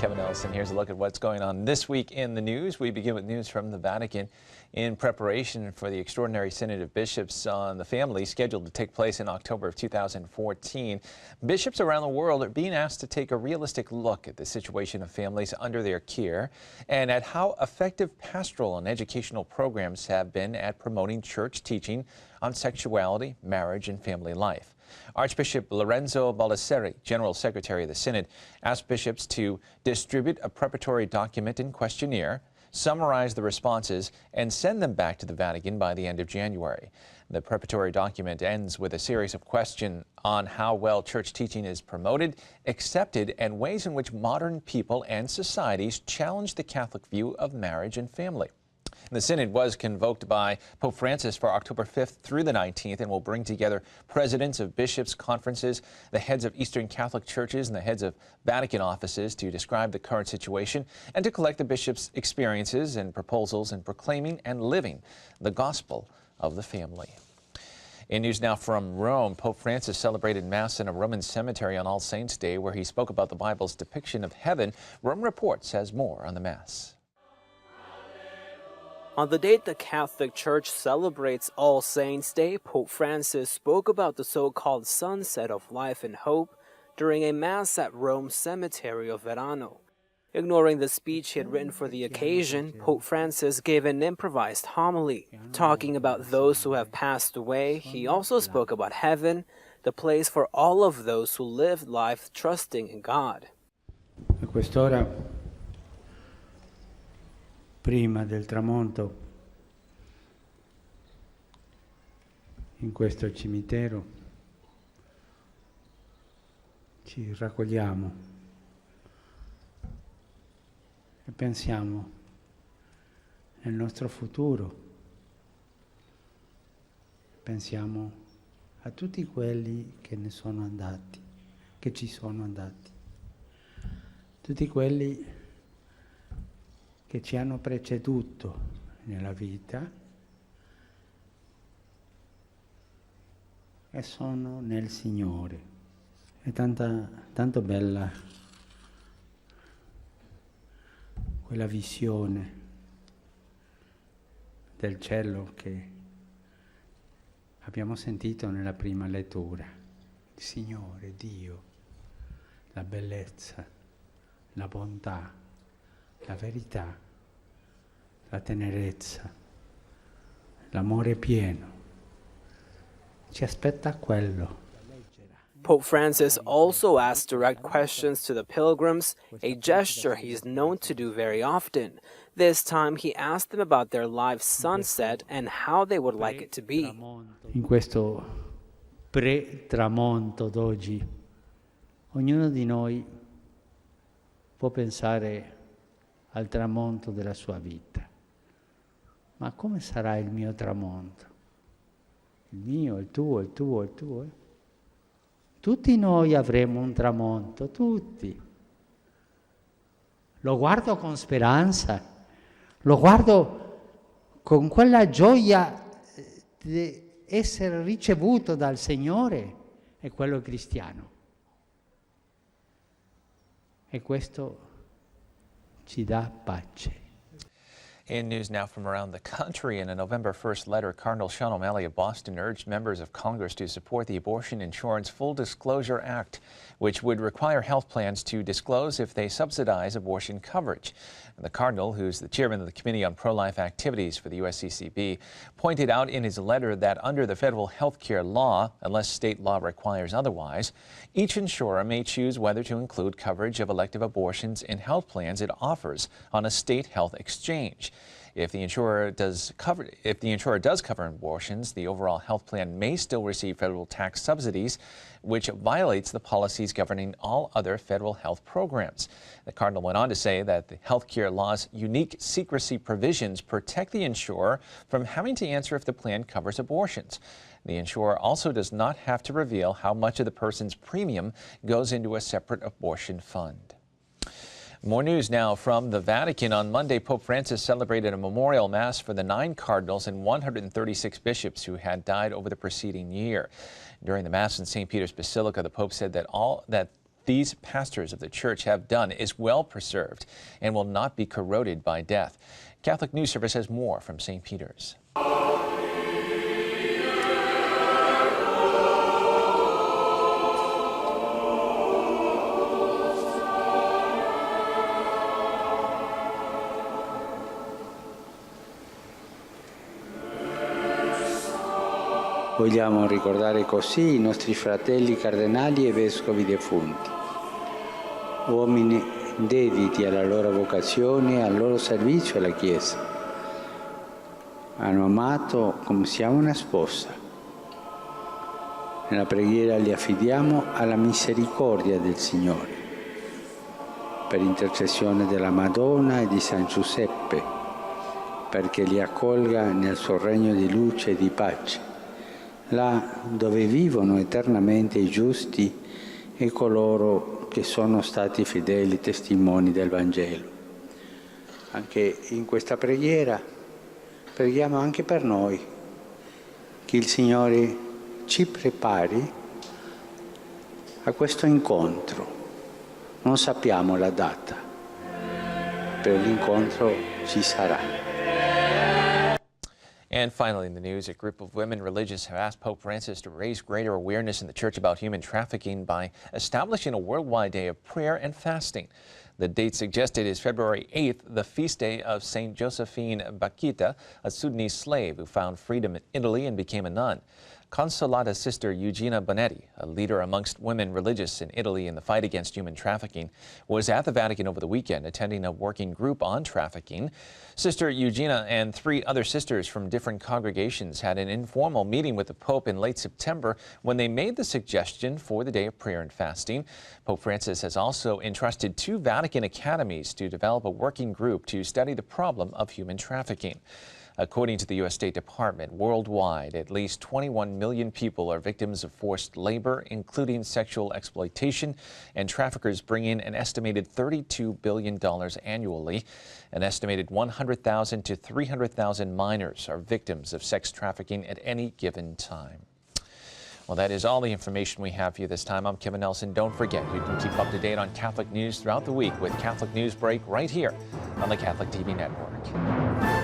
Kevin Ellison. Here's a look at what's going on this week in the news. We begin with news from the Vatican. In preparation for the extraordinary Synod of Bishops on the Family scheduled to take place in October of 2014, bishops around the world are being asked to take a realistic look at the situation of families under their care and at how effective pastoral and educational programs have been at promoting church teaching on sexuality, marriage, and family life. Archbishop Lorenzo Baldesseri, General Secretary of the Synod, asked bishops to distribute a preparatory document and questionnaire, summarize the responses, and send them back to the Vatican by the end of January. The preparatory document ends with a series of questions on how well church teaching is promoted, accepted, and ways in which modern people and societies challenge the Catholic view of marriage and family. The Synod was convoked by Pope Francis for October 5th through the 19th and will bring together presidents of bishops' conferences, the heads of Eastern Catholic churches, and the heads of Vatican offices to describe the current situation and to collect the bishops' experiences and proposals in proclaiming and living the gospel of the family. In news now from Rome, Pope Francis celebrated Mass in a Roman cemetery on All Saints' Day, where he spoke about the Bible's depiction of heaven. Rome Reports has more on the Mass. On the date the Catholic Church celebrates All Saints' Day, Pope Francis spoke about the so-called sunset of life and hope during a Mass at Rome's cemetery of Verano. Ignoring the speech he had written for the occasion, Pope Francis gave an improvised homily. Talking about those who have passed away, he also spoke about heaven, the place for all of those who lived life trusting in God. A quest'ora, prima del tramonto, in questo cimitero, ci raccogliamo e pensiamo nel nostro futuro, pensiamo a tutti quelli che ne sono andati, che ci sono andati, tutti quelli che ci hanno preceduto nella vita e sono nel Signore. È tanto bella quella visione del cielo che abbiamo sentito nella prima lettura. Il Signore, Dio, la bellezza, la bontà, la verità, la tenerezza, l'amore pieno. Ci aspetta quello. Pope Francis also asked direct questions to the pilgrims, a gesture he's known to do very often. This time he asked them about their life's sunset and how they would like it to be. In questo pre-tramonto d'oggi, ognuno di noi può pensare al tramonto della sua vita. Ma come sarà il mio tramonto? Il mio, il tuo, il tuo, il tuo? Tutti noi avremo un tramonto, tutti. Lo guardo con speranza, lo guardo con quella gioia di essere ricevuto dal Signore, è quello cristiano. E questo ci dà pace. In news now from around the country, in a November 1st letter, Cardinal O'Malley of Boston urged members of Congress to support the Abortion Insurance Full Disclosure Act, which would require health plans to disclose if they subsidize abortion coverage. And the Cardinal, who's the chairman of the Committee on Pro-Life Activities for the USCCB, pointed out in his letter that under the federal health care law, unless state law requires otherwise, each insurer may choose whether to include coverage of elective abortions in health plans it offers on a state health exchange. If the insurer does cover abortions, the overall health plan may still receive federal tax subsidies, which violates the policies governing all other federal health programs. The Cardinal went on to say that the health care law's unique secrecy provisions protect the insurer from having to answer if the plan covers abortions. The insurer also does not have to reveal how much of the person's premium goes into a separate abortion fund. More news now from the Vatican. On Monday, Pope Francis celebrated a memorial mass for the 9 cardinals and 136 bishops who had died over the preceding year. During the mass in St. Peter's Basilica, the Pope said that these pastors of the church have done is well preserved and will not be corroded by death. Catholic News Service has more from St. Peter's. Vogliamo ricordare così i nostri fratelli cardinali e vescovi defunti, uomini dediti alla loro vocazione e al loro servizio alla Chiesa. Hanno amato come si ama una sposa. Nella preghiera li affidiamo alla misericordia del Signore, per intercessione della Madonna e di San Giuseppe, perché li accolga nel suo regno di luce e di pace, là dove vivono eternamente i giusti e coloro che sono stati fedeli testimoni del Vangelo. Anche in questa preghiera preghiamo anche per noi, che il Signore ci prepari a questo incontro. Non sappiamo la data, però l'incontro ci sarà. And finally in the news, a group of women religious have asked Pope Francis to raise greater awareness in the church about human trafficking by establishing a worldwide day of prayer and fasting. The date suggested is February 8th, the feast day of St. Josephine Bakhita, a Sudanese slave who found freedom in Italy and became a nun. Consolata Sister Eugenia Bonetti, a leader amongst women religious in Italy in the fight against human trafficking, was at the Vatican over the weekend attending a working group on trafficking. Sister Eugenia and 3 other sisters from different congregations had an informal meeting with the Pope in late September when they made the suggestion for the day of prayer and fasting. Pope Francis has also entrusted 2 Vatican academies to develop a working group to study the problem of human trafficking. According to the U.S. State Department, worldwide, at least 21 million people are victims of forced labor, including sexual exploitation, and traffickers bring in an estimated $32 billion annually. An estimated 100,000 to 300,000 minors are victims of sex trafficking at any given time. Well, that is all the information we have for you this time. I'm Kevin Nelson. Don't forget, you can keep up to date on Catholic news throughout the week with Catholic Newsbreak right here on the Catholic TV Network.